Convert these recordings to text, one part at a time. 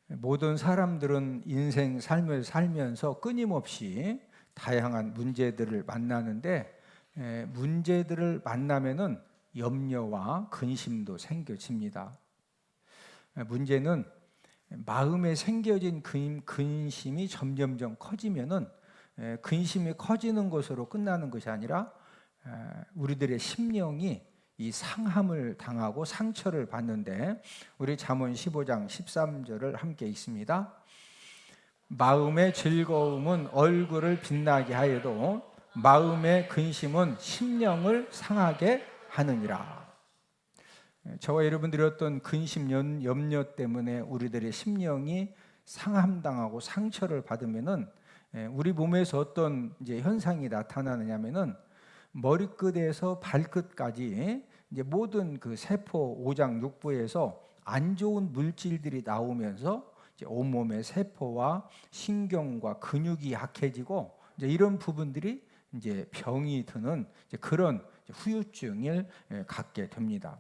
모든 사람들은 인생 삶을 살면서 끊임없이 다양한 문제들을 만나는데, 문제들을 만나면은 염려와 근심도 생겨집니다. 문제는 마음에 생겨진 근심이 점점점 커지면은, 근심이 커지는 것으로 끝나는 것이 아니라 우리들의 심령이 이 상함을 당하고 상처를 받는데, 우리 잠언 15장 13절을 함께 읽습니다. 마음의 즐거움은 얼굴을 빛나게 하여도 마음의 근심은 심령을 상하게 하느니라. 저와 여러분들이 어떤 근심, 염려 때문에 우리들의 심령이 상함당하고 상처를 받으면은, 우리 몸에서 어떤 이제 현상이 나타나느냐면은, 머리끝에서 발끝까지 이제 모든 그 세포, 오장, 육부에서 안 좋은 물질들이 나오면서 이제 온몸의 세포와 신경과 근육이 약해지고, 이제 이런 부분들이 이제 병이 드는 이제 그런 후유증을 갖게 됩니다.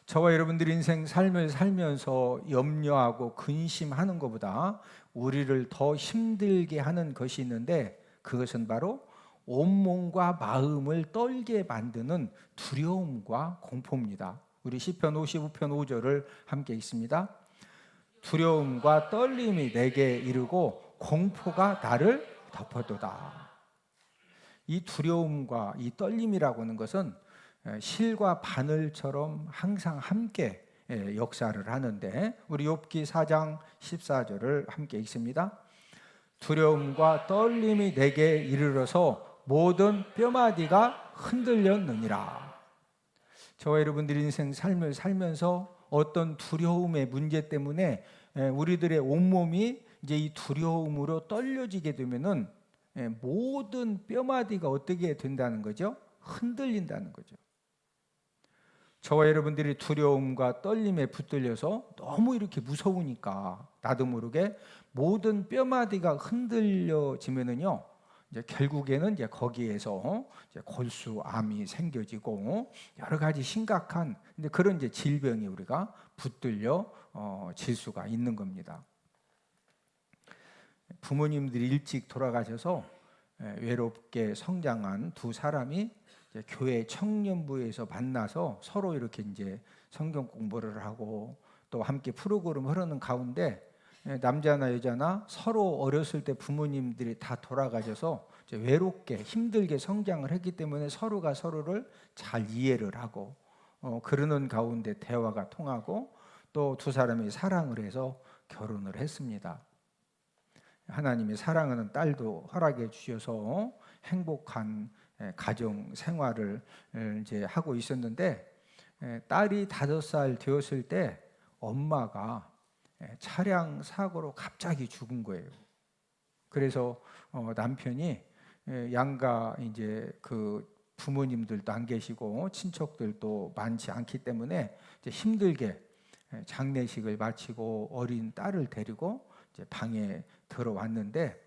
저와 여러분들이 인생 삶을 살면서 염려하고 근심하는 것보다 우리를 더 힘들게 하는 것이 있는데, 그것은 바로 온몸과 마음을 떨게 만드는 두려움과 공포입니다. 우리 시편 55편 5절을 함께 읽습니다. 두려움과 떨림이 내게 이르고 공포가 나를 덮어도다. 이 두려움과 이 떨림이라고 하는 것은 실과 바늘처럼 항상 함께 역사를 하는데, 우리 욥기 4장 14절을 함께 읽습니다. 두려움과 떨림이 내게 이르러서 모든 뼈마디가 흔들렸느니라. 저와 여러분들이 인생 삶을 살면서 어떤 두려움의 문제 때문에 우리들의 온몸이 이제 이 두려움으로 떨려지게 되면은 모든 뼈마디가 어떻게 된다는 거죠? 흔들린다는 거죠. 저와 여러분들이 두려움과 떨림에 붙들려서 너무 이렇게 무서우니까 나도 모르게 모든 뼈마디가 흔들려지면은요, 이제 결국에는 이제 거기에서 이제 골수암이 생겨지고 여러 가지 심각한 근데 그런 이제 질병이 우리가 붙들려 질 수가 있는 겁니다. 부모님들이 일찍 돌아가셔서 외롭게 성장한 두 사람이 이제 교회 청년부에서 만나서 서로 이렇게 이제 성경 공부를 하고 또 함께 프로그램 흐르는 가운데, 남자나 여자나 서로 어렸을 때 부모님들이 다 돌아가셔서 외롭게 힘들게 성장을 했기 때문에 서로가 서로를 잘 이해를 하고 그러는 가운데 대화가 통하고 또 두 사람이 사랑을 해서 결혼을 했습니다. 하나님이 사랑하는 딸도 허락해 주셔서 행복한 가정 생활을 이제 하고 있었는데, 딸이 5살 되었을 때 엄마가 차량 사고로 갑자기 죽은 거예요. 그래서 남편이 양가 이제 그 부모님들도 안 계시고 친척들도 많지 않기 때문에 이제 힘들게 장례식을 마치고 어린 딸을 데리고 이제 방에 들어왔는데,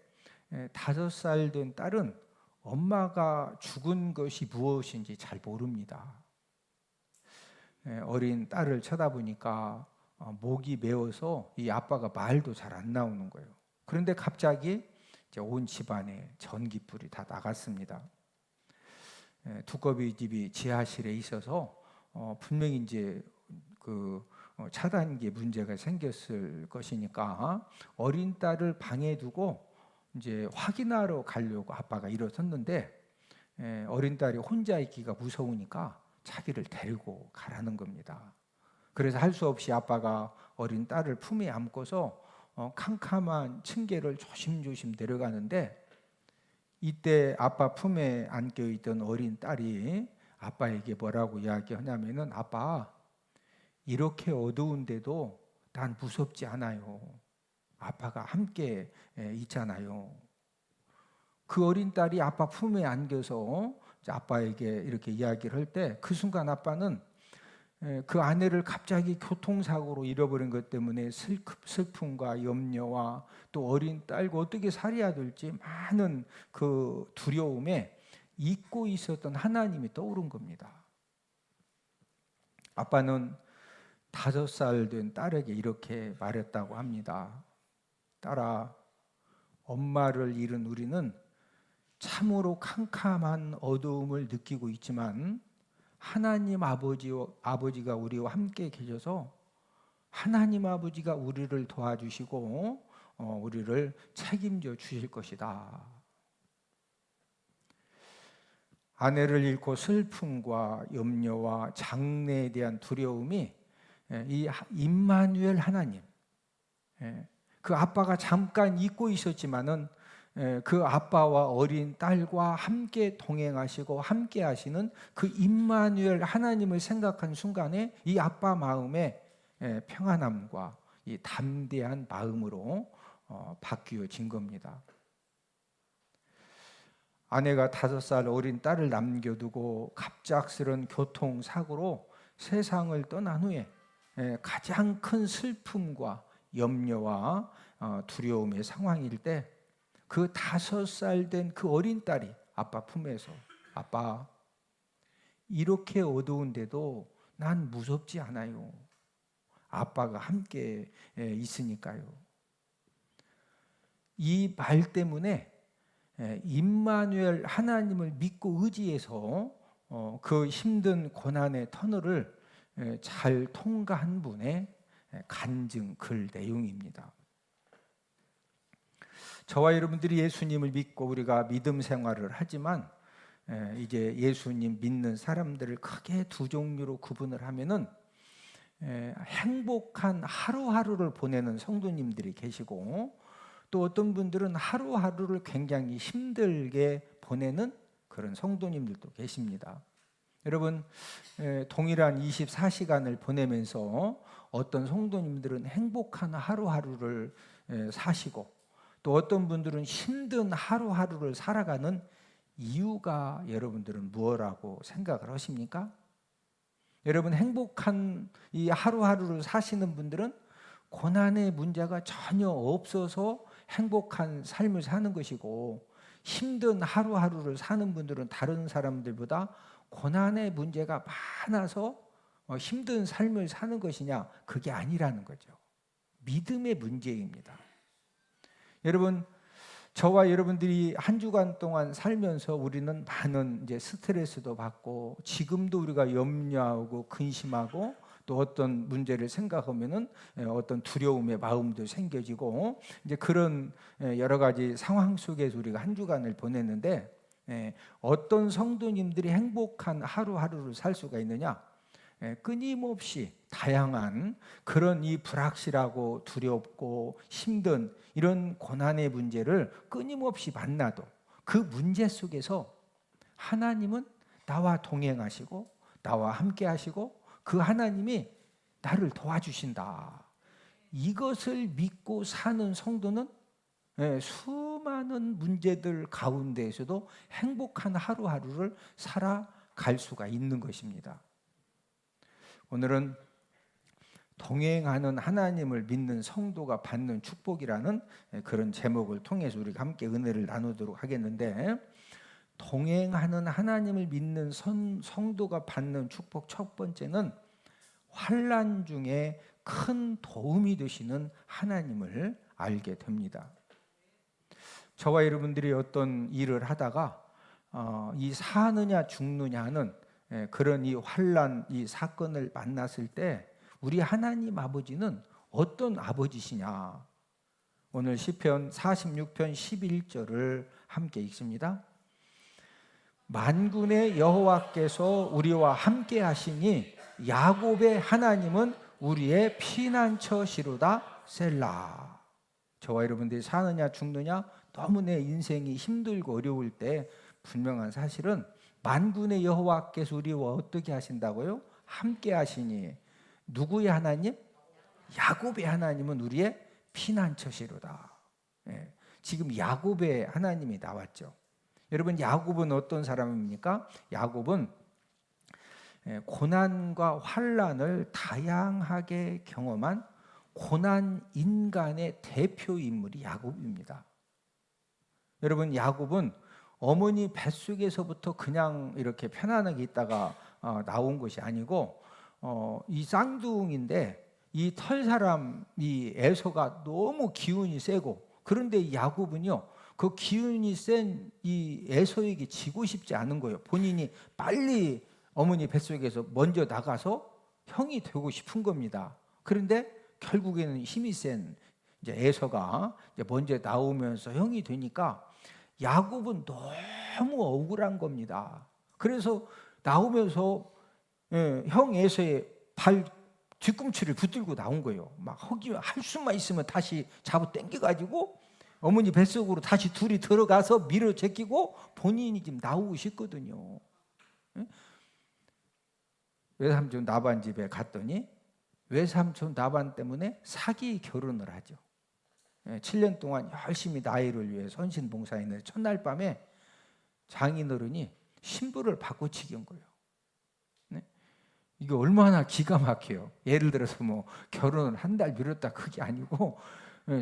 5살 된 딸은 엄마가 죽은 것이 무엇인지 잘 모릅니다. 어린 딸을 쳐다보니까 목이 메어서 이 아빠가 말도 잘 안 나오는 거예요. 그런데 갑자기 이제 온 집안에 전기불이 다 나갔습니다. 두꺼비 집이 지하실에 있어서 분명히 이제 그 차단기에 문제가 생겼을 것이니까 어린 딸을 방에 두고 이제 확인하러 가려고 아빠가 일어섰는데, 어린 딸이 혼자 있기가 무서우니까 자기를 데리고 가라는 겁니다. 그래서 할 수 없이 아빠가 어린 딸을 품에 안고서 캄캄한 층계를 조심조심 내려가는데, 이때 아빠 품에 안겨 있던 어린 딸이 아빠에게 뭐라고 이야기하냐면은, 아빠, 이렇게 어두운데도 난 무섭지 않아요. 아빠가 함께 있잖아요. 그 어린 딸이 아빠 품에 안겨서 아빠에게 이렇게 이야기를 할 때, 그 순간 아빠는 그 아내를 갑자기 교통사고로 잃어버린 것 때문에 슬픔과 염려와 또 어린 딸과 어떻게 살아야 될지 많은 그 두려움에 잊고 있었던 하나님이 떠오른 겁니다. 아빠는 5살 된 딸에게 이렇게 말했다고 합니다. 딸아, 엄마를 잃은 우리는 참으로 캄캄한 어두움을 느끼고 있지만 하나님 아버지가 우리와 함께 계셔서 하나님 아버지가 우리를 도와주시고 우리를 책임져 주실 것이다. 아내를 잃고 슬픔과 염려와 장래에 대한 두려움이 이 임마누엘 하나님, 그 아빠가 잠깐 잊고 있었지만은 그 아빠와 어린 딸과 함께 동행하시고 함께 하시는 그 임마누엘 하나님을 생각한 순간에 이 아빠 마음에 평안함과 이 담대한 마음으로 바뀌어진 겁니다. 아내가 5살 어린 딸을 남겨두고 갑작스런 교통사고로 세상을 떠난 후에 가장 큰 슬픔과 염려와 두려움의 상황일 때 그 5살 된 그 어린 딸이 아빠 품에서 아빠, 이렇게 어두운데도 난 무섭지 않아요. 아빠가 함께 있으니까요. 이 말 때문에 임마누엘 하나님을 믿고 의지해서 그 힘든 고난의 터널을 잘 통과한 분의 간증 글 내용입니다. 저와 여러분들이 예수님을 믿고 우리가 믿음 생활을 하지만 이제 예수님 믿는 사람들을 크게 두 종류로 구분을 하면은 행복한 하루하루를 보내는 성도님들이 계시고 또 어떤 분들은 하루하루를 굉장히 힘들게 보내는 그런 성도님들도 계십니다. 여러분, 동일한 24시간을 보내면서 어떤 성도님들은 행복한 하루하루를 사시고 또 어떤 분들은 힘든 하루하루를 살아가는 이유가 여러분들은 무엇이라고 생각을 하십니까? 여러분, 행복한 이 하루하루를 사시는 분들은 고난의 문제가 전혀 없어서 행복한 삶을 사는 것이고, 힘든 하루하루를 사는 분들은 다른 사람들보다 고난의 문제가 많아서 힘든 삶을 사는 것이냐? 그게 아니라는 거죠. 믿음의 문제입니다. 여러분, 저와 여러분들이 한 주간 동안 살면서 우리는 많은 이제 스트레스도 받고 지금도 우리가 염려하고 근심하고 또 어떤 문제를 생각하면은 어떤 두려움의 마음도 생겨지고 이제 그런 여러 가지 상황 속에서 우리가 한 주간을 보냈는데 어떤 성도님들이 행복한 하루하루를 살 수가 있느냐? 끊임없이 다양한 그런 이 불확실하고 두렵고 힘든 이런 고난의 문제를 끊임없이 만나도 그 문제 속에서 하나님은 나와 동행하시고 나와 함께 하시고 그 하나님이 나를 도와주신다. 이것을 믿고 사는 성도는 수많은 문제들 가운데에서도 행복한 하루하루를 살아갈 수가 있는 것입니다. 오늘은 동행하는 하나님을 믿는 성도가 받는 축복이라는 그런 제목을 통해서 우리가 함께 은혜를 나누도록 하겠는데, 동행하는 하나님을 믿는 성도가 받는 축복 첫 번째는 환난 중에 큰 도움이 되시는 하나님을 알게 됩니다. 저와 여러분들이 어떤 일을 하다가 이 사느냐 죽느냐 하는 그런 이 환난, 이 사건을 만났을 때 우리 하나님 아버지는 어떤 아버지시냐? 오늘 시편 46편 11절을 함께 읽습니다. 만군의 여호와께서 우리와 함께 하시니 야곱의 하나님은 우리의 피난처시로다. 셀라. 저와 여러분들이 사느냐 죽느냐 너무 내 인생이 힘들고 어려울 때 분명한 사실은 만군의 여호와께서 우리와 어떻게 하신다고요? 함께 하시니. 누구의 하나님? 야곱의 하나님은 우리의 피난처시로다. 지금 야곱의 하나님이 나왔죠. 여러분, 야곱은 어떤 사람입니까? 야곱은 고난과 환난을 다양하게 경험한 고난 인간의 대표 인물이 야곱입니다. 여러분, 야곱은 어머니 뱃속에서부터 그냥 이렇게 편안하게 있다가 나온 것이 아니고 이 쌍둥이인데 이 털 사람 이 에서가 너무 기운이 세고, 그런데 이 야곱은요 그 기운이 센 이 에서에게 지고 싶지 않은 거예요. 본인이 빨리 어머니 뱃속에서 먼저 나가서 형이 되고 싶은 겁니다. 그런데 결국에는 힘이 센 이제 에서가 이제 먼저 나오면서 형이 되니까 야곱은 너무 억울한 겁니다. 그래서 나오면서 형 에서의 발 뒤꿈치를 붙들고 나온 거예요. 막 할 수만 있으면 다시 잡아 당겨가지고 어머니 뱃속으로 다시 둘이 들어가서 밀어 제끼고 본인이 지금 나오고 싶거든요. 외삼촌 나반 집에 갔더니 외삼촌 나반 때문에 사기 결혼을 하죠. 7년 동안 열심히 나이를 위해 선신봉사했는데 첫날 밤에 장인어른이 신부를 바꿔치기 한 거예요. 이게 얼마나 기가 막혀요. 예를 들어서 뭐 결혼을 한 달 미뤘다 그게 아니고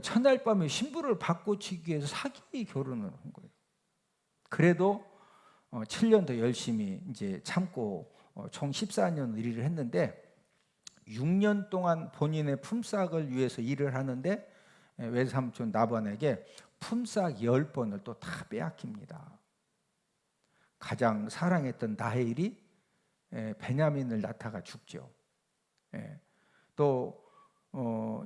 첫날 밤에 신부를 바꿔치기 위해서 사기 결혼을 한 거예요. 그래도 7년 더 열심히 이제 참고 총 14년 일을 했는데 6년 동안 본인의 품삯을 위해서 일을 하는데 외삼촌 나반에게 품삯 10번을 또 다 빼앗깁니다. 가장 사랑했던 라헬이 베냐민을 낳다가 죽죠. 또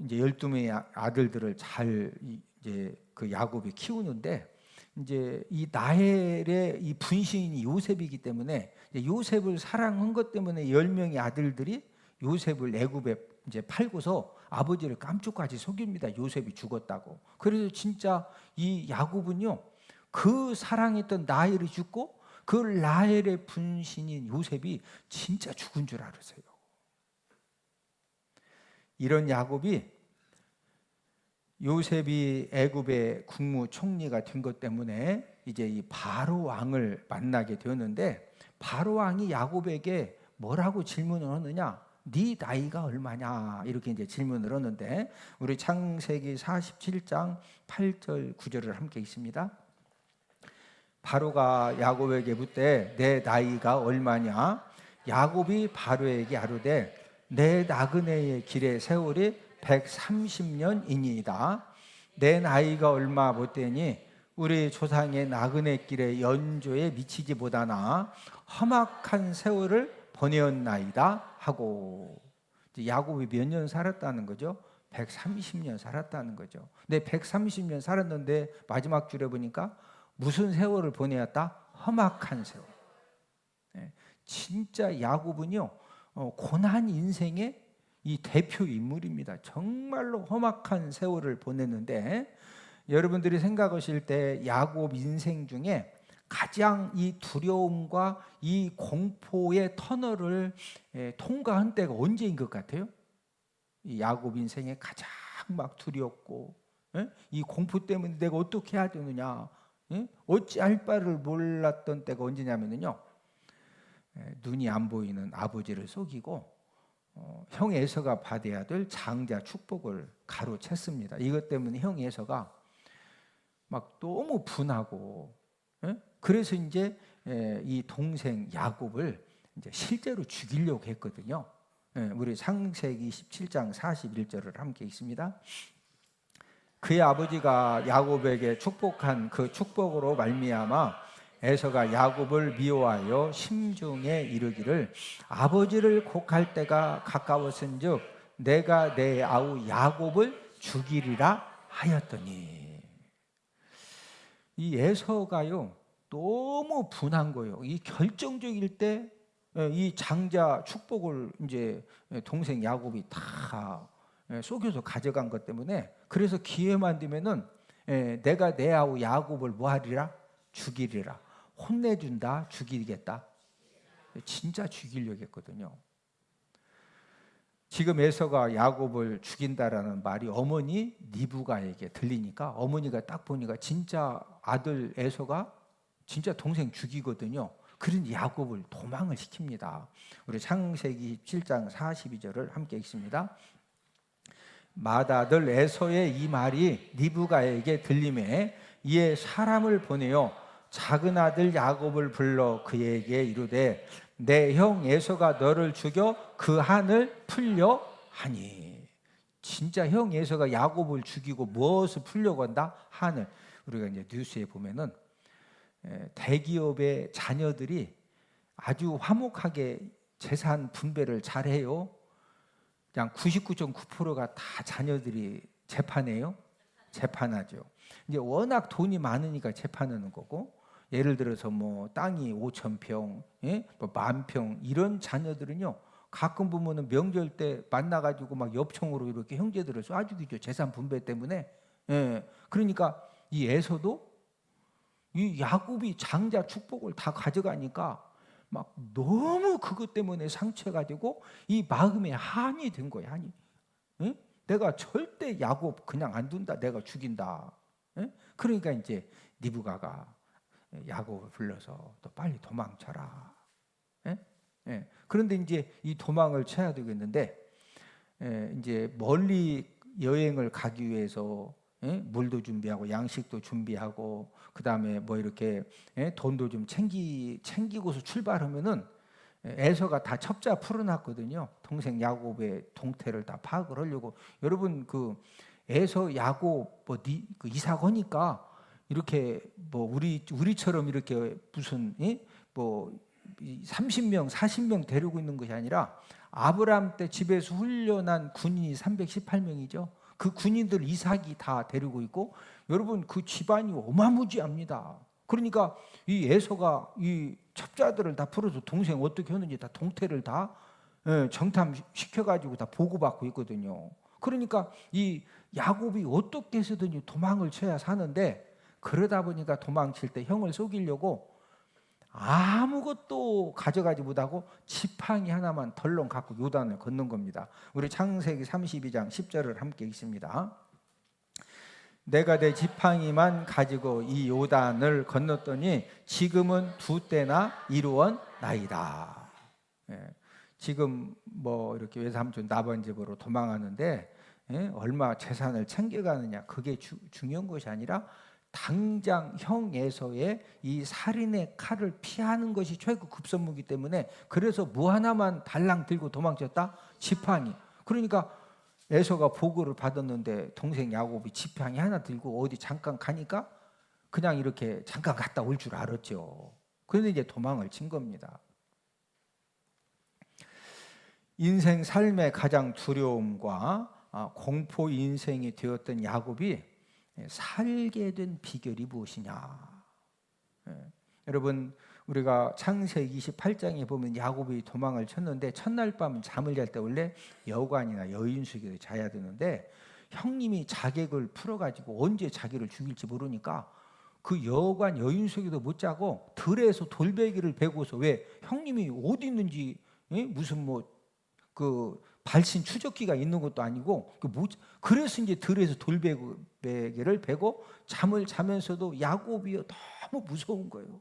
이제 12명의 아들들을 잘 이제 그 야곱이 키우는데 이제 이 라헬의 이 분신이 요셉이기 때문에 요셉을 사랑한 것 때문에 10명의 아들들이 요셉을 애굽에 이제 팔고서 아버지를 깜짝까지 속입니다. 요셉이 죽었다고. 그래서 진짜 이 야곱은요 그 사랑했던 라헬이 죽고 그 라헬의 분신인 요셉이 진짜 죽은 줄 알았어요. 이런 야곱이 요셉이 애굽의 국무총리가 된 것 때문에 이제 이 바로 왕을 만나게 되었는데 바로 왕이 야곱에게 뭐라고 질문을 하느냐? 네 나이가 얼마냐? 이렇게 이제 질문을 하는데 우리 창세기 47장 8절 9절을 함께 읽습니다. 바로가 야곱에게 묻되 내 나이가 얼마냐? 야곱이 바로에게 아뢰되 내 나그네의 길의 세월이 130년이니이다. 내 나이가 얼마 못되니 우리 조상의 나그네 길의 연조에 미치지 못하나 험악한 세월을 보내었나이다 하고, 야곱이 몇 년 살았다는 거죠? 130년 살았다는 거죠. 근데 130년 살았는데 마지막 줄에 보니까 무슨 세월을 보내었다? 험악한 세월. 진짜 야곱은요 고난 인생의 이 대표 인물입니다. 정말로 험악한 세월을 보냈는데 여러분들이 생각하실 때 야곱 인생 중에 가장 이 두려움과 이 공포의 터널을 통과한 때가 언제인 것 같아요? 이 야곱 인생에 가장 막 두렵고 이 공포 때문에 내가 어떻게 해야 되느냐, 어찌할 바를 몰랐던 때가 언제냐면요, 눈이 안 보이는 아버지를 속이고 형 에서가 받아야 될 장자 축복을 가로챘습니다. 이것 때문에 형 에서가 막 너무 분하고, 그래서 이제 이 동생 야곱을 이제 실제로 죽이려고 했거든요. 우리 창세기 17장 41절을 함께 읽습니다. 그의 아버지가 야곱에게 축복한 그 축복으로 말미암아 에서가 야곱을 미워하여 심중에 이르기를 아버지를 곡할 때가 가까웠은즉 내가 내 아우 야곱을 죽이리라 하였더니, 이 에서가요 너무 분한 거예요. 이 결정적일 때 이 장자 축복을 이제 동생 야곱이 다 속여서 가져간 것 때문에, 그래서 기회만 되면은 내가 내 아우 야곱을 뭐하리라? 죽이리라. 혼내준다, 죽이겠다. 진짜 죽이려고 했거든요. 지금 에서가 야곱을 죽인다라는 말이 어머니 리브가에게 들리니까 어머니가 딱 보니까 진짜 아들 에서가 진짜 동생 죽이거든요. 그러니 야곱을 도망을 시킵니다. 우리 창세기 7장 42절을 함께 읽습니다. 맏아들 에서의 이 말이 리브가에게 들림에 이에 사람을 보내어 작은 아들 야곱을 불러 그에게 이르되 내 형 에서가 너를 죽여 그 한을 풀려 하니. 진짜 형 에서가 야곱을 죽이고 무엇을 풀려고 한다? 한을. 우리가 이제 뉴스에 보면은 대기업의 자녀들이 아주 화목하게 재산 분배를 잘해요. 그냥 99.9%가 다 자녀들이 재판해요. 재판하죠. 이제 워낙 돈이 많으니까 재판하는 거고, 예를 들어서 뭐 땅이 5,000평, 뭐 10,000평 이런 자녀들은요, 가끔 보면은 명절 때 만나가지고 막 엽총으로 이렇게 형제들을 쏴죽이죠. 재산 분배 때문에. 그러니까 이 에서도 이 야곱이 장자 축복을 다 가져가니까 막 너무 그것 때문에 상처가지고 이 마음에 한이 된 거야. 한이. 내가 절대 야곱 그냥 안 둔다. 내가 죽인다. 그러니까 이제 리브가가 야곱을 불러서 또 빨리 도망쳐라. 그런데 이제 이 도망을 쳐야 되겠는데, 이제 멀리 여행을 가기 위해서 물도 준비하고 양식도 준비하고 그다음에 뭐 이렇게 돈도 좀 챙기고서 출발하면은 에서가 다 첩자 풀어놨거든요. 동생 야곱의 동태를 다 파악을 하려고. 여러분 그 에서 야곱 그 이삭하니까 이렇게 뭐 우리처럼 이렇게 무슨 뭐 30명 40명 데리고 있는 것이 아니라 아브라함 때 집에서 훈련한 군인이 318명이죠. 그 군인들 이삭이 다 데리고 있고, 여러분 그 집안이 어마무지합니다. 그러니까 이 에서가 이 첩자들을 다 풀어서 동생 어떻게 하는지 다 동태를 다 정탐시켜가지고 다 보고받고 있거든요. 그러니까 이 야곱이 어떻게 해서든지 도망을 쳐야 사는데, 그러다 보니까 도망칠 때 형을 속이려고 아무것도 가져가지 못하고 지팡이 하나만 덜렁 갖고 요단을 건넌 겁니다. 우리 창세기 32장 10절을 함께 읽습니다. 내가 내 지팡이만 가지고 이 요단을 건넜더니 지금은 2때나 이루었나이다. 지금 뭐 이렇게 외삼촌 나번 집으로 도망하는데 얼마 재산을 챙겨가느냐, 그게 중요한 것이 아니라 당장 형 에서의 이 살인의 칼을 피하는 것이 최고 급선무기 때문에, 그래서 뭐 하나만 달랑 들고 도망쳤다? 지팡이. 그러니까 에서가 보고를 받았는데 동생 야곱이 지팡이 하나 들고 어디 잠깐 가니까 그냥 이렇게 잠깐 갔다 올 줄 알았죠. 그런데 이제 도망을 친 겁니다. 인생 삶의 가장 두려움과 공포 인생이 되었던 야곱이 살게 된 비결이 무엇이냐? 여러분 우리가 창세기 28장에 보면 야곱이 도망을 쳤는데 첫날 밤 잠을 잘 때 원래 여관이나 여인숙에서 자야 되는데, 형님이 자객을 풀어가지고 언제 자기를 죽일지 모르니까 그 여관 여인숙에도 못 자고 들에서 돌베개를 베고서, 왜 형님이 어디 있는지 무슨 뭐 그 발신 추적기가 있는 것도 아니고 그래서 이제 들에서 돌베개를 베고 잠을 자면서도 야곱이 너무 무서운 거예요.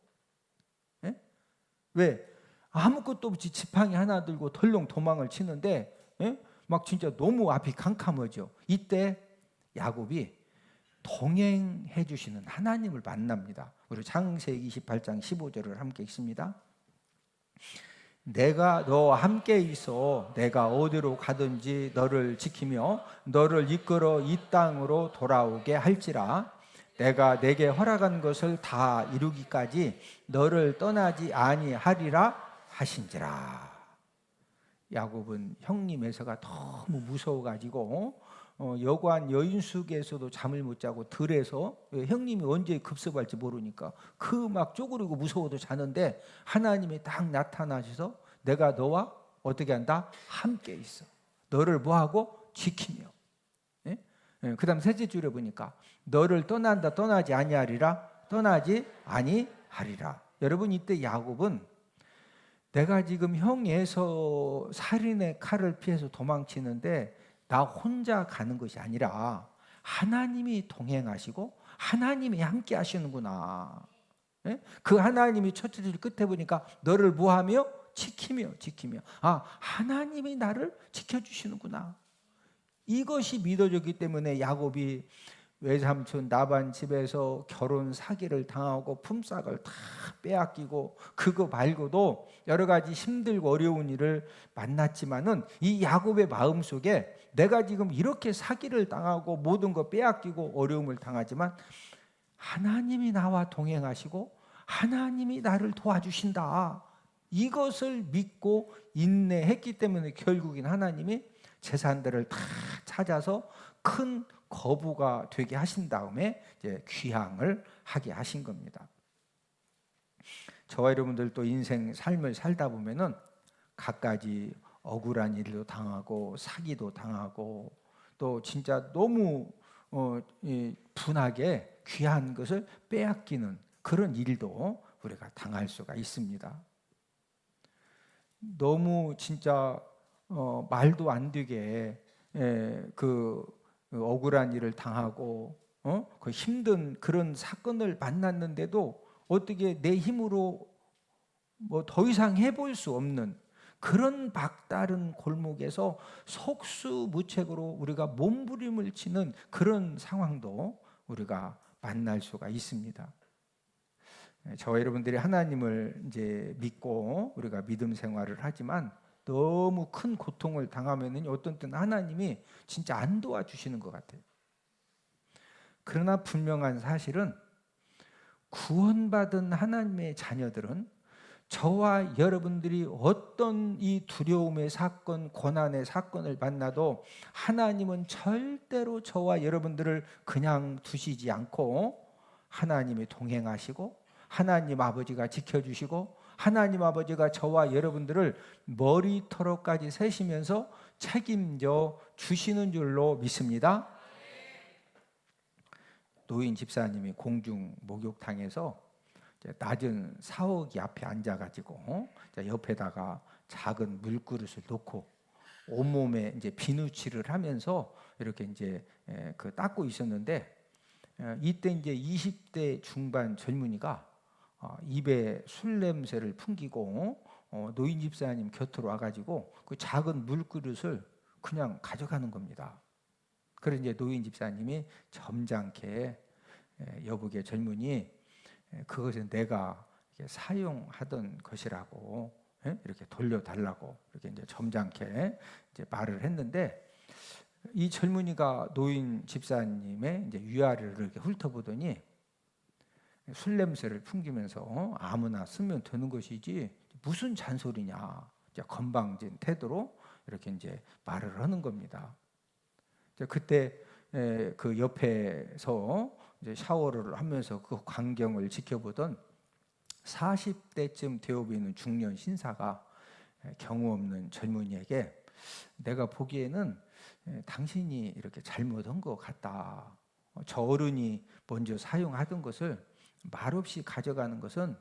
왜? 아무것도 없이 지팡이 하나 들고 덜렁 도망을 치는데 막 진짜 너무 앞이 캄캄하죠. 이때 야곱이 동행해 주시는 하나님을 만납니다. 우리 창세기 28장 15절을 함께 읽습니다. 내가 너와 함께 있어 내가 어디로 가든지 너를 지키며 너를 이끌어 이 땅으로 돌아오게 할지라. 내가 내게 허락한 것을 다 이루기까지 너를 떠나지 아니하리라 하신지라. 야곱은 형님 에서가 너무 무서워가지고 여관 여인숙에서도 잠을 못 자고 들에서, 형님이 언제 급습할지 모르니까 그 막 쪼그리고 무서워도 자는데 하나님이 딱 나타나셔서 내가 너와 어떻게 한다? 함께 있어. 너를 뭐하고? 지키며. 그 다음 셋째 줄에 보니까 너를 떠난다 떠나지 아니하리라, 떠나지 아니하리라. 여러분 이때 야곱은 내가 지금 형에서 살인의 칼을 피해서 도망치는데 나 혼자 가는 것이 아니라 하나님이 동행하시고 하나님이 함께 하시는구나. 그 하나님이 첫째 줄 끝에 보니까 너를 뭐하며? 지키며. 하나님이 나를 지켜주시는구나. 이것이 믿어졌기 때문에 야곱이 외삼촌 나반 집에서 결혼 사기를 당하고 품삯을 다 빼앗기고 그거 말고도 여러 가지 힘들고 어려운 일을 만났지만은 이 야곱의 마음속에 내가 지금 이렇게 사기를 당하고 모든 거 빼앗기고 어려움을 당하지만 하나님이 나와 동행하시고 하나님이 나를 도와주신다. 이것을 믿고 인내했기 때문에 결국엔 하나님이 재산들을 다 찾아서 큰 거부가 되게 하신 다음에 이제 귀향을 하게 하신 겁니다. 저와 여러분들도 인생 삶을 살다 보면은 갖가지 억울한 일도 당하고 사기도 당하고 또 진짜 너무 분하게 귀한 것을 빼앗기는 그런 일도 우리가 당할 수가 있습니다. 너무 진짜 말도 안 되게 그 억울한 일을 당하고 그 힘든 그런 사건을 만났는데도 어떻게 내 힘으로 뭐 더 이상 해볼 수 없는 그런 막다른 골목에서 속수무책으로 우리가 몸부림을 치는 그런 상황도 우리가 만날 수가 있습니다. 저와 여러분들이 하나님을 이제 믿고 우리가 믿음 생활을 하지만 너무 큰 고통을 당하면은 어떤 때는 하나님이 진짜 안 도와주시는 것 같아요. 그러나 분명한 사실은 구원받은 하나님의 자녀들은 저와 여러분들이 어떤 이 두려움의 사건, 고난의 사건을 만나도 하나님은 절대로 저와 여러분들을 그냥 두시지 않고 하나님이 동행하시고 하나님 아버지가 지켜주시고 하나님 아버지가 저와 여러분들을 머리털어까지 세시면서 책임져 주시는 줄로 믿습니다. 노인 집사님이 공중 목욕탕에서 낮은 사옥이 앞에 앉아가지고 옆에다가 작은 물그릇을 놓고 온몸에 이제 비누칠을 하면서 이렇게 이제 그 닦고 있었는데 이때 이제 20대 중반 젊은이가 입에 술 냄새를 풍기고 노인 집사님 곁으로 와가지고 그 작은 물그릇을 그냥 가져가는 겁니다. 그래서 이제 노인 집사님이 점잖게 여보게 젊은이 그것은 내가 사용하던 것이라고 이렇게 돌려달라고 이렇게 이제 점잖게 이제 말을 했는데 이 젊은이가 노인 집사님의 이제 위아래를 이렇게 훑어보더니 술 냄새를 풍기면서 아무나 쓰면 되는 것이지 무슨 잔소리냐 이제 건방진 태도로 이렇게 이제 말을 하는 겁니다. 그때 그 옆에서 이제 샤워를 하면서 그 광경을 지켜보던 40대쯤 되어 보이는 중년 신사가 경우 없는 젊은이에게 내가 보기에는 당신이 이렇게 잘못한 것 같다. 저 어른이 먼저 사용하던 것을 말없이 가져가는 것은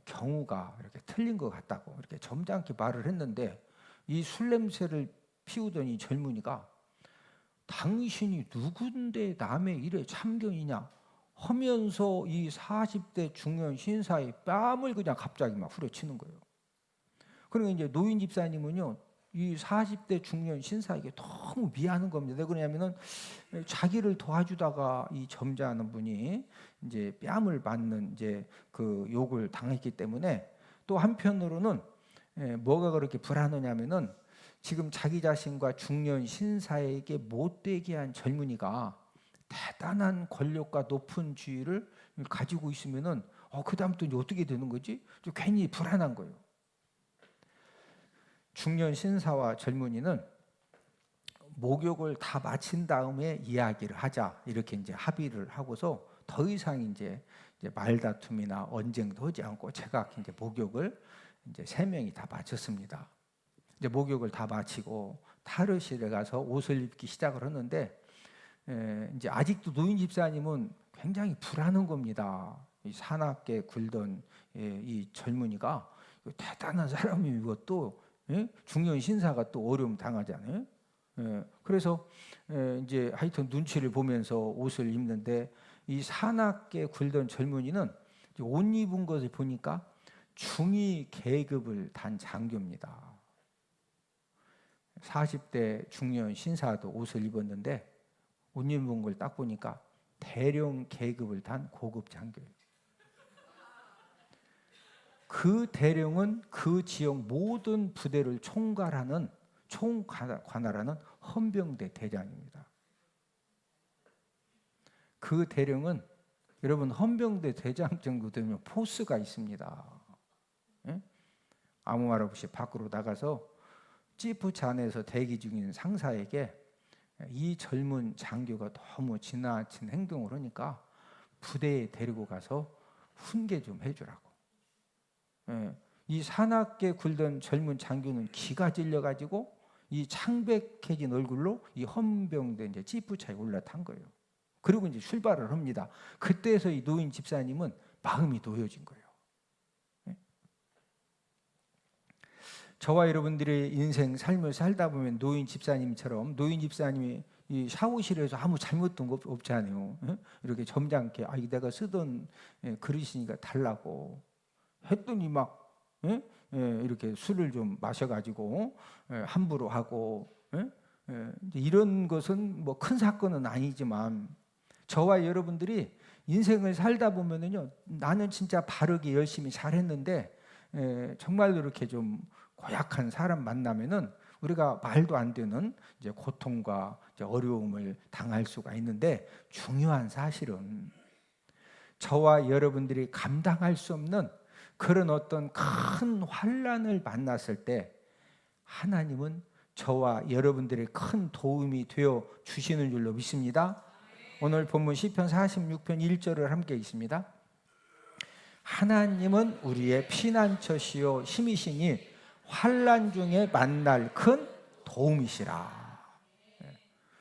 경우가 이렇게 틀린 것 같다고 이렇게 점잖게 말을 했는데 이 술 냄새를 피우던 이 젊은이가 당신이 누군데 남의 일에 참견이냐 하면서 이 40대 중년 신사의 뺨을 그냥 갑자기 막 후려치는 거예요. 그러니까 이제 노인 집사님은요 이 40대 중년 신사에게 너무 미안한 겁니다. 왜 그러냐면은 자기를 도와주다가 이 점잖은 분이 이제 뺨을 맞는 이제 그 욕을 당했기 때문에 또 한편으로는 뭐가 그렇게 불안하냐면은 지금 자기 자신과 중년 신사에게 못되게 한 젊은이가 대단한 권력과 높은 지위를 가지고 있으면은 그 다음부터 어떻게 되는 거지? 좀 괜히 불안한 거예요. 중년 신사와 젊은이는 목욕을 다 마친 다음에 이야기를 하자 이렇게 이제 합의를 하고서 더 이상 이제 말다툼이나 언쟁도 하지 않고 제각 이제 목욕을 이제 세 명이 다 마쳤습니다. 이제 목욕을 다 마치고 탈의실에 가서 옷을 입기 시작을 하는데 이제 아직도 노인 집사님은 굉장히 불안한 겁니다. 이 사납게 굴던 이 젊은이가 대단한 사람이 이것도 중년 신사가 또 어려움 당하잖아요. 그래서 이제 하여튼 눈치를 보면서 옷을 입는데 이 사납게 굴던 젊은이는 옷 입은 것을 보니까 중위 계급을 단 장교입니다. 40대 중년 신사도 옷을 입었는데 옷 입은 걸 딱 보니까 대령 계급을 탄 고급 장교예요. 그 대령은 그 지역 모든 부대를 총괄하는 총관할하는 헌병대 대장입니다. 그 대령은 여러분 헌병대 대장 정도 되면 포스가 있습니다. 예? 아무 말 없이 밖으로 나가서 찌푸차 안에서 대기 중인 상사에게 이 젊은 장교가 너무 지나친 행동을 하니까 부대에 데리고 가서 훈계 좀 해주라고. 예, 이 사납게 굴던 젊은 장교는 기가 질려가지고 이 창백해진 얼굴로 이 헌병대 이제 찌푸차에 올라탄 거예요. 그리고 이제 출발을 합니다. 그때서 이 노인 집사님은 마음이 놓여진 거예요. 예? 저와 여러분들의 인생 삶을 살다 보면 노인 집사님처럼 노인 집사님이 이 샤워실에서 아무 잘못된 거 없잖아요. 예? 이렇게 점잖게 내가 쓰던 그릇이니까 달라고 했더니 막 이렇게 술을 좀 마셔가지고 함부로 하고 이런 것은 뭐 큰 사건은 아니지만 저와 여러분들이 인생을 살다 보면은요, 나는 진짜 바르게 열심히 잘했는데 정말로 이렇게 좀 고약한 사람 만나면은 우리가 말도 안 되는 이제 고통과 이제 어려움을 당할 수가 있는데 중요한 사실은 저와 여러분들이 감당할 수 없는 그런 어떤 큰 환난을 만났을 때 하나님은 저와 여러분들의 큰 도움이 되어 주시는 줄로 믿습니다. 오늘 본문 시편 46편 1절을 함께 읽습니다. 하나님은 우리의 피난처시요 힘이시니 환난 중에 만날 큰 도움이시라.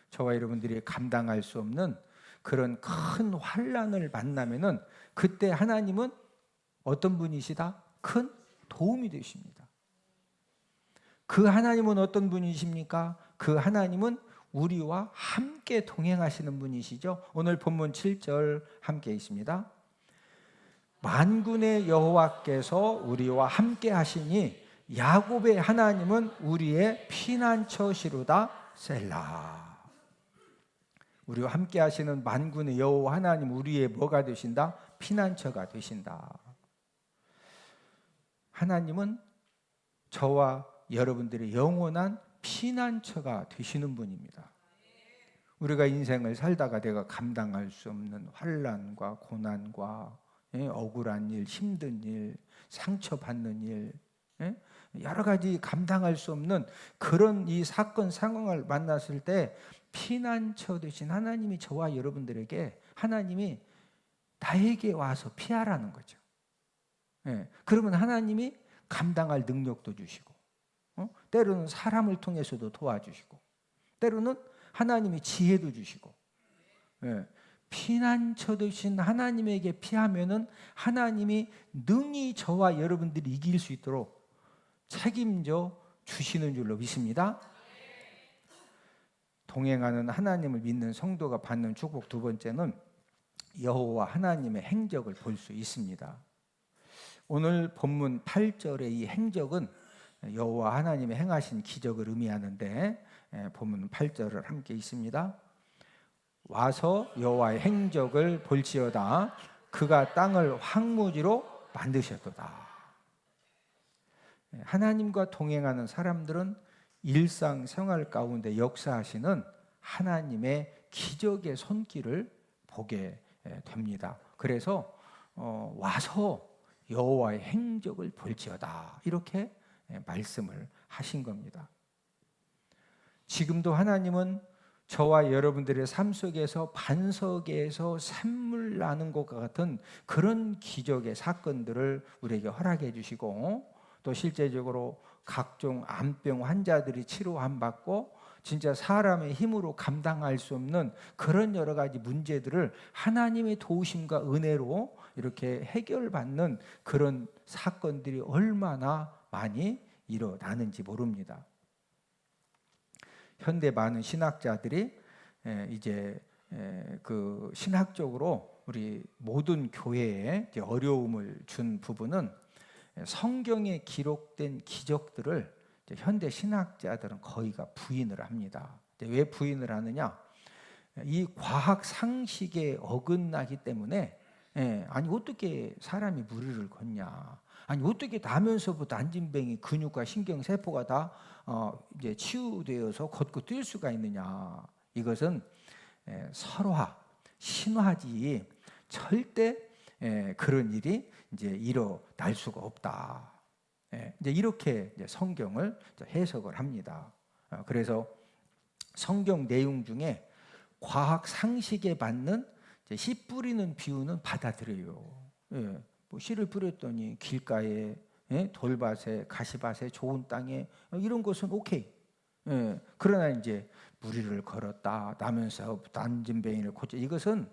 저와 여러분들이 감당할 수 없는 그런 큰 환난을 만나면은 그때 하나님은 어떤 분이시다? 큰 도움이 되십니다. 그 하나님은 어떤 분이십니까? 그 하나님은 우리와 함께 동행하시는 분이시죠. 오늘 본문 7절 함께 있습니다. 만군의 여호와께서 우리와 함께 하시니 야곱의 하나님은 우리의 피난처시로다. 셀라. 우리와 함께 하시는 만군의 여호와 하나님, 우리의 뭐가 되신다? 피난처가 되신다. 하나님은 저와 여러분들의 영원한 피난처가 되시는 분입니다. 우리가 인생을 살다가 내가 감당할 수 없는 환난과 고난과 억울한 일, 힘든 일, 상처받는 일, 여러 가지 감당할 수 없는 그런 이 사건 상황을 만났을 때 피난처 되신 하나님이 저와 여러분들에게 하나님이 나에게 와서 피하라는 거죠. 그러면 하나님이 감당할 능력도 주시고 때로는 사람을 통해서도 도와주시고 때로는 하나님이 지혜도 주시고 피난처 되신 하나님에게 피하면은 하나님이 능히 저와 여러분들이 이길 수 있도록 책임져 주시는 줄로 믿습니다. 동행하는 하나님을 믿는 성도가 받는 축복 두 번째는 여호와 하나님의 행적을 볼 수 있습니다. 오늘 본문 8절의 이 행적은 여호와 하나님의 행하신 기적을 의미하는데 본문 8절을 함께 있습니다. 와서 여호와의 행적을 볼지어다. 그가 땅을 황무지로 만드셨도다. 하나님과 동행하는 사람들은 일상생활 가운데 역사하시는 하나님의 기적의 손길을 보게 됩니다. 그래서 와서 여호와의 행적을 볼지어다 이렇게 말씀을 하신 겁니다. 지금도 하나님은 저와 여러분들의 삶 속에서 반석에서 샘물 나는 것과 같은 그런 기적의 사건들을 우리에게 허락해 주시고 또 실제적으로 각종 암병 환자들이 치료함 받고 진짜 사람의 힘으로 감당할 수 없는 그런 여러 가지 문제들을 하나님의 도우심과 은혜로 이렇게 해결받는 그런 사건들이 얼마나 많이 일어나는지 모릅니다. 현대 많은 신학자들이 이제 그 신학적으로 우리 모든 교회에 어려움을 준 부분은 성경에 기록된 기적들을 현대 신학자들은 거의가 부인을 합니다. 왜 부인을 하느냐? 이 과학 상식에 어긋나기 때문에 아니 어떻게 사람이 무리를 걷냐? 아니 어떻게 나면서부터 안진뱅이 근육과 신경 세포가 다 이제 치유되어서 걷고 뛸 수가 있느냐? 이것은 설화, 신화지 절대 그런 일이 이제 일어날 수가 없다. 이제 이렇게 이제 성경을 해석을 합니다. 그래서 성경 내용 중에 과학 상식에 맞는 씨 뿌리는 비유는 받아들여요. 뭐 씨를 뿌렸더니 길가에, 돌밭에, 가시밭에, 좋은 땅에 이런 것은 오케이. 그러나 이제 무리를 걸었다, 나면서 안진뱅이를 고쳐, 이것은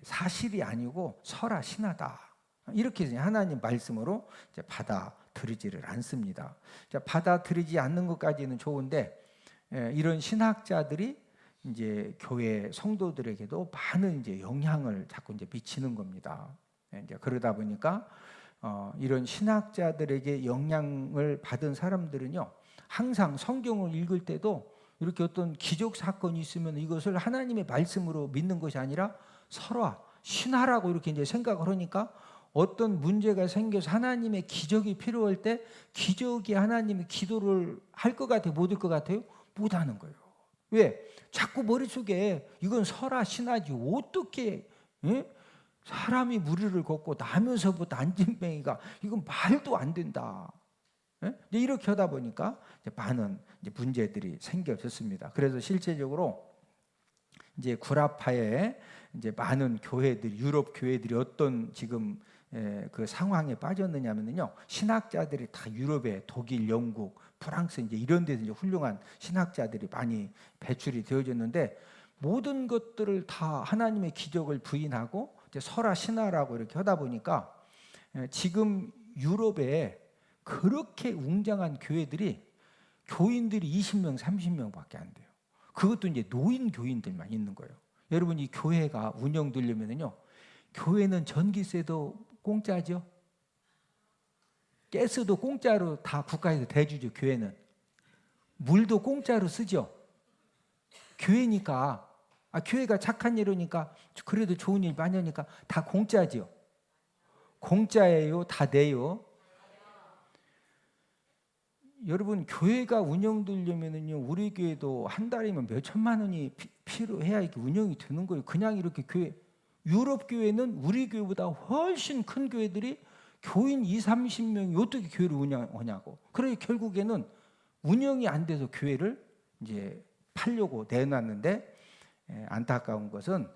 사실이 아니고 설화 신화다. 이렇게 하나님 말씀으로 이제 받아들이지를 않습니다. 받아들이지 않는 것까지는 좋은데 이런 신학자들이 이제 교회 성도들에게도 많은 이제 영향을 자꾸 이제 미치는 겁니다. 이제 그러다 보니까 이런 신학자들에게 영향을 받은 사람들은요, 항상 성경을 읽을 때도 이렇게 어떤 기적 사건이 있으면 이것을 하나님의 말씀으로 믿는 것이 아니라 설화, 신화라고 이렇게 이제 생각을 하니까 어떤 문제가 생겨서 하나님의 기적이 필요할 때 기적이 하나님의 기도를 할 것 같아요? 못 할 것 같아요? 못 하는 거예요. 왜? 자꾸 머릿속에 이건 설화 신화지 어떻게 사람이 무리를 걷고 나면서부터 안진뱅이가 이건 말도 안 된다. 이렇게 하다 보니까 이제 많은 이제 문제들이 생겨졌습니다. 그래서 실제적으로 이제 구라파에 이제 많은 교회들, 유럽 교회들이 어떤 지금 그 상황에 빠졌느냐면요, 신학자들이 다 유럽에 독일, 영국, 프랑스 이제 이런 데서 이제 훌륭한 신학자들이 많이 배출이 되어졌는데 모든 것들을 다 하나님의 기적을 부인하고 이제 설화 신화라고 이렇게 하다 보니까 지금 유럽에 그렇게 웅장한 교회들이 교인들이 20명, 30명밖에 안 돼요. 그것도 이제 노인 교인들만 있는 거예요. 여러분, 이 교회가 운영되려면요, 교회는 전기세도 공짜죠. 가스도 공짜로 다 국가에서 대주죠. 교회는 물도 공짜로 쓰죠. 교회니까 교회가 착한 일이니까 그래도 좋은 일 많이 하니까 다 공짜죠. 공짜예요? 다 내요? 여러분, 교회가 운영되려면요, 우리 교회도 한 달이면 몇 천만 원이 필요해야 이렇게 운영이 되는 거예요. 그냥 이렇게 교회, 유럽 교회는 우리 교회보다 훨씬 큰 교회들이 교인 20, 30명이 어떻게 교회를 운영하냐고. 그러니 결국에는 운영이 안 돼서 교회를 이제 팔려고 내놨는데 안타까운 것은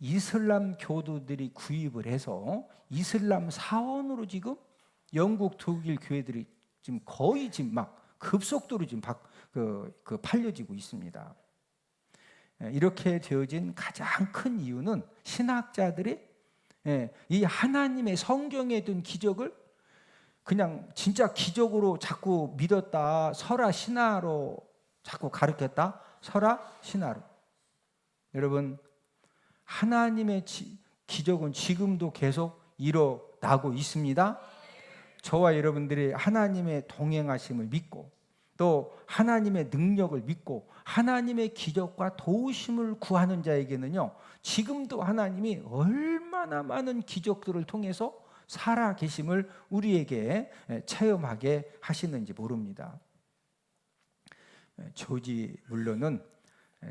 이슬람 교도들이 구입을 해서 이슬람 사원으로 지금 영국, 독일 교회들이 지금 거의 지금 막 급속도로 지금 팔려지고 있습니다. 이렇게 되어진 가장 큰 이유는 신학자들이 이 하나님의 성경에 둔 기적을 그냥 진짜 기적으로 자꾸 믿었다, 설화 신화로 자꾸 가르쳤다, 설화 신화로. 여러분, 하나님의 기적은 지금도 계속 일어나고 있습니다. 저와 여러분들이 하나님의 동행하심을 믿고 또 하나님의 능력을 믿고 하나님의 기적과 도우심을 구하는 자에게는요, 지금도 하나님이 얼마나 많은 기적들을 통해서 살아 계심을 우리에게 체험하게 하시는지 모릅니다. 조지 물러는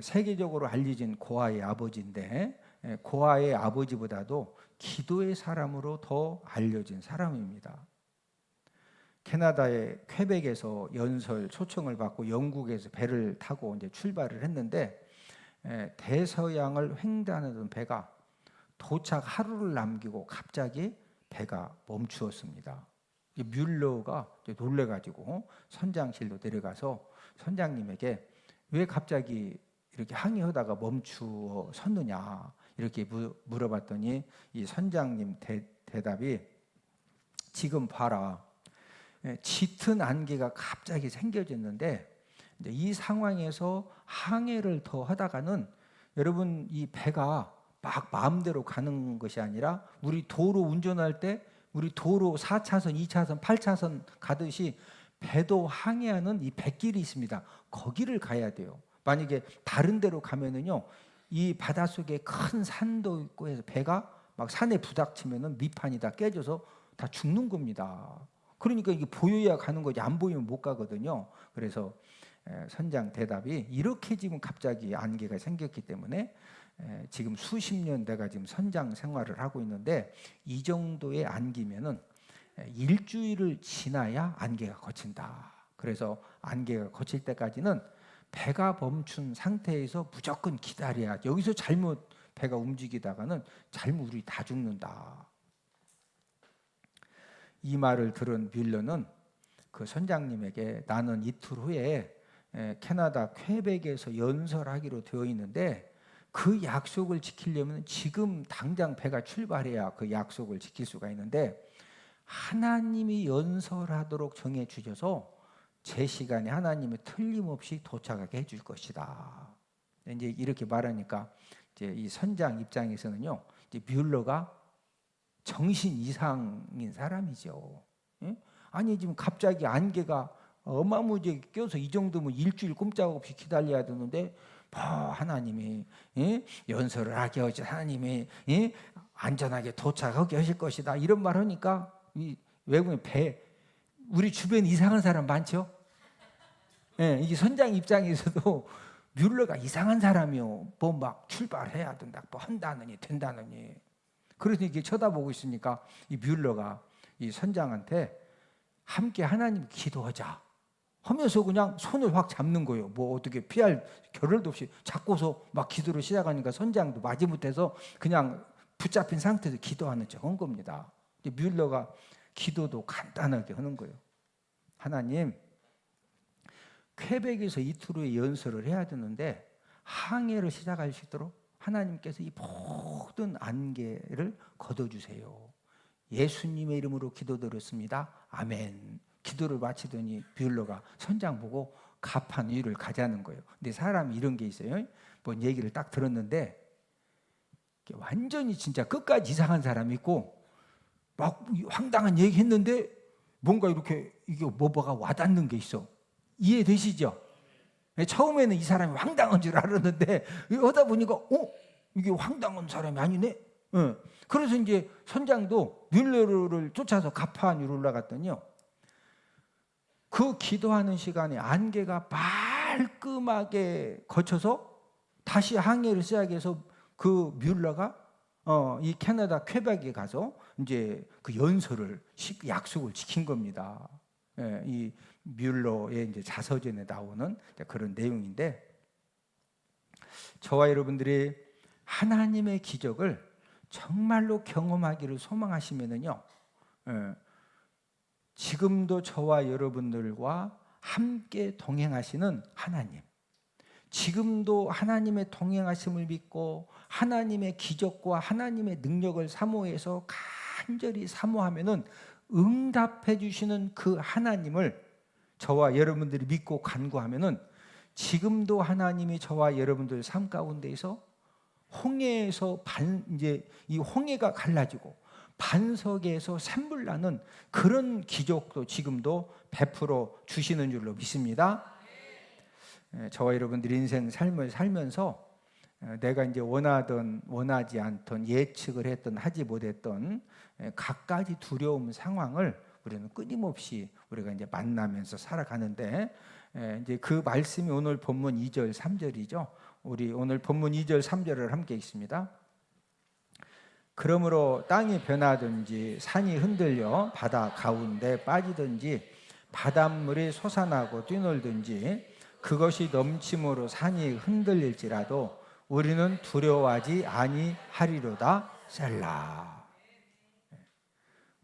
세계적으로 알려진 고아의 아버지인데 고아의 아버지보다도 기도의 사람으로 더 알려진 사람입니다. 캐나다의 퀘벡에서 연설 초청을 받고 영국에서 배를 타고 이제 출발을 했는데 대서양을 횡단하던 배가 도착 하루를 남기고 갑자기 배가 멈추었습니다. 뮬러가 놀래가지고 선장실로 내려가서 선장님에게 왜 갑자기 이렇게 항해하다가 멈추어 섰느냐 이렇게 물어봤더니 이 선장님 대답이 지금 봐라. 짙은 안개가 갑자기 생겨졌는데 이 상황에서 항해를 더 하다가는 여러분 이 배가 막 마음대로 가는 것이 아니라 우리 도로 운전할 때 우리 도로 4차선, 2차선, 8차선 가듯이 배도 항해하는 이 뱃길이 있습니다. 거기를 가야 돼요. 만약에 다른 데로 가면은요 이 바닷속에 큰 산도 있고 해서 배가 막 산에 부닥치면은 밑판이 다 깨져서 다 죽는 겁니다. 그러니까 이게 보여야 가는 거지 안 보이면 못 가거든요. 그래서 선장 대답이 이렇게 지금 갑자기 안개가 생겼기 때문에 지금 수십 년 내가 지금 선장 생활을 하고 있는데 이 정도의 안개면은 일주일을 지나야 안개가 거친다. 그래서 안개가 거칠 때까지는 배가 멈춘 상태에서 무조건 기다려야. 여기서 잘못 배가 움직이다가는 잘못 우리 다 죽는다. 이 말을 들은 뮬러는 그 선장님에게 나는 이틀 후에 캐나다 퀘벡에서 연설하기로 되어 있는데 그 약속을 지키려면 지금 당장 배가 출발해야 그 약속을 지킬 수가 있는데 하나님이 연설하도록 정해 주셔서 제 시간에 하나님이 틀림없이 도착하게 해줄 것이다. 이제 이렇게 말하니까 이제 이 선장 입장에서는요, 이제 뮬러가 정신 이상인 사람이죠. 예? 아니 지금 갑자기 안개가 어마무지하게 껴서 이 정도면 일주일 꼼짝없이 기다려야 되는데 하나님이 연설을 하게 하시 하나님이 안전하게 도착하게 하실 것이다 이런 말 하니까 이 외국인 우리 주변에 이상한 사람 많죠? 예, 이 선장 입장에서도 뮬러가 이상한 사람이요. 뭐 막 출발해야 된다, 뭐 한다느니 된다느니. 그래서 이렇게 쳐다보고 있으니까 이 뮬러가 이 선장한테 함께 하나님 기도하자 하면서 그냥 손을 확 잡는 거예요. 뭐 어떻게 피할 겨를도 없이 잡고서 막 기도를 시작하니까 선장도 마지못해서 그냥 붙잡힌 상태에서 기도하는 척 한 겁니다. 뮬러가 기도도 간단하게 하는 거예요. 하나님, 퀘벡에서 이틀 후에 연설을 해야 되는데 항해를 시작할 수 있도록 하나님께서 이 모든 안개를 걷어주세요. 예수님의 이름으로 기도드렸습니다. 아멘. 기도를 마치더니 뷰러가 선장 보고 갑판 위를 가자는 거예요. 근데 사람이 이런 게 있어요. 뭐 얘기를 딱 들었는데 완전히 진짜 끝까지 이상한 사람이 있고 막 황당한 얘기 했는데 뭔가 이렇게 이게 뭐가 와닿는 게 있어. 이해되시죠? 처음에는 이 사람이 황당한 줄 알았는데 하다 보니까 이게 황당한 사람이 아니네. 그래서 이제 선장도 뮬러를 쫓아서 갑판 위로 올라갔더니요. 그 기도하는 시간에 안개가 말끔하게 거쳐서 다시 항해를 시작해서 그 뮬러가 이 캐나다 퀘벡에 가서 이제 그 연설을 약속을 지킨 겁니다. 예, 이 뮬러의 이제 자서전에 나오는 그런 내용인데 저와 여러분들이 하나님의 기적을 정말로 경험하기를 소망하시면은요, 지금도 저와 여러분들과 함께 동행하시는 하나님, 지금도 하나님의 동행하심을 믿고 하나님의 기적과 하나님의 능력을 사모해서 간절히 사모하면은 응답해 주시는 그 하나님을 저와 여러분들이 믿고 간구하면은 지금도 하나님이 저와 여러분들 삶 가운데에서 홍해에서 이제 이 홍해가 갈라지고 반석에서 샘물 나는 그런 기적도 지금도 베풀어 주시는 줄로 믿습니다. 저와 여러분들 인생 삶을 살면서 내가 이제 원하던 원하지 않던 예측을 했던 하지 못했던 갖가지 두려움 상황을 우리는 끊임없이 우리가 이제 만나면서 살아가는데 이제 그 말씀이 오늘 본문 2절 3절이죠. 우리 오늘 본문 2절 3절을 함께 읽습니다. 그러므로 땅이 변하든지 산이 흔들려 바다 가운데 빠지든지 바닷물이 솟아나고 뛰놀든지 그것이 넘침으로 산이 흔들릴지라도 우리는 두려워하지 아니하리로다. 셀라.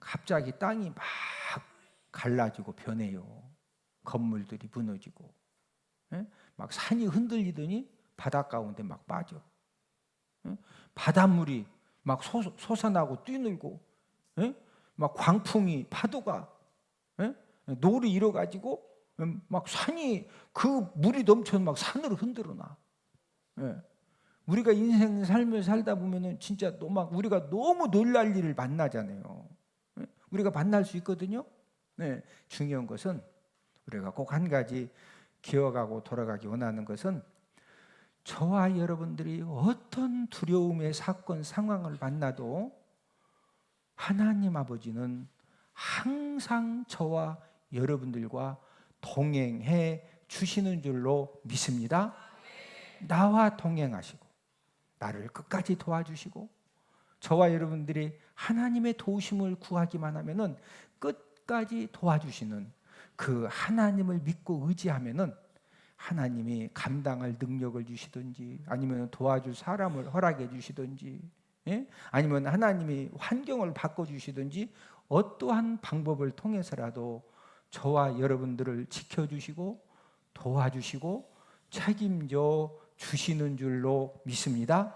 갑자기 땅이 막 갈라지고 변해요. 건물들이 무너지고 막 산이 흔들리더니 바다 가운데 막 빠져. 바닷물이 막 솟아나고 뛰놀고 막 광풍이 파도가 노를 일어가지고 막 산이 그 물이 넘쳐서 막 산으로 흔들어놔. 우리가 인생 삶을 살다 보면은 진짜 막 우리가 너무 놀랄 일을 만나잖아요. 우리가 만날 수 있거든요. 중요한 것은 우리가 꼭 한 가지 기억하고 돌아가기 원하는 것은 저와 여러분들이 어떤 두려움의 사건 상황을 만나도 하나님 아버지는 항상 저와 여러분들과 동행해 주시는 줄로 믿습니다. 나와 동행하시고 나를 끝까지 도와주시고 저와 여러분들이 하나님의 도우심을 구하기만 하면은 끝까지 도와주시는 그 하나님을 믿고 의지하면은 하나님이 감당할 능력을 주시든지 아니면 도와줄 사람을 허락해 주시든지 아니면 하나님이 환경을 바꿔주시든지 어떠한 방법을 통해서라도 저와 여러분들을 지켜주시고 도와주시고 책임져 주시는 줄로 믿습니다.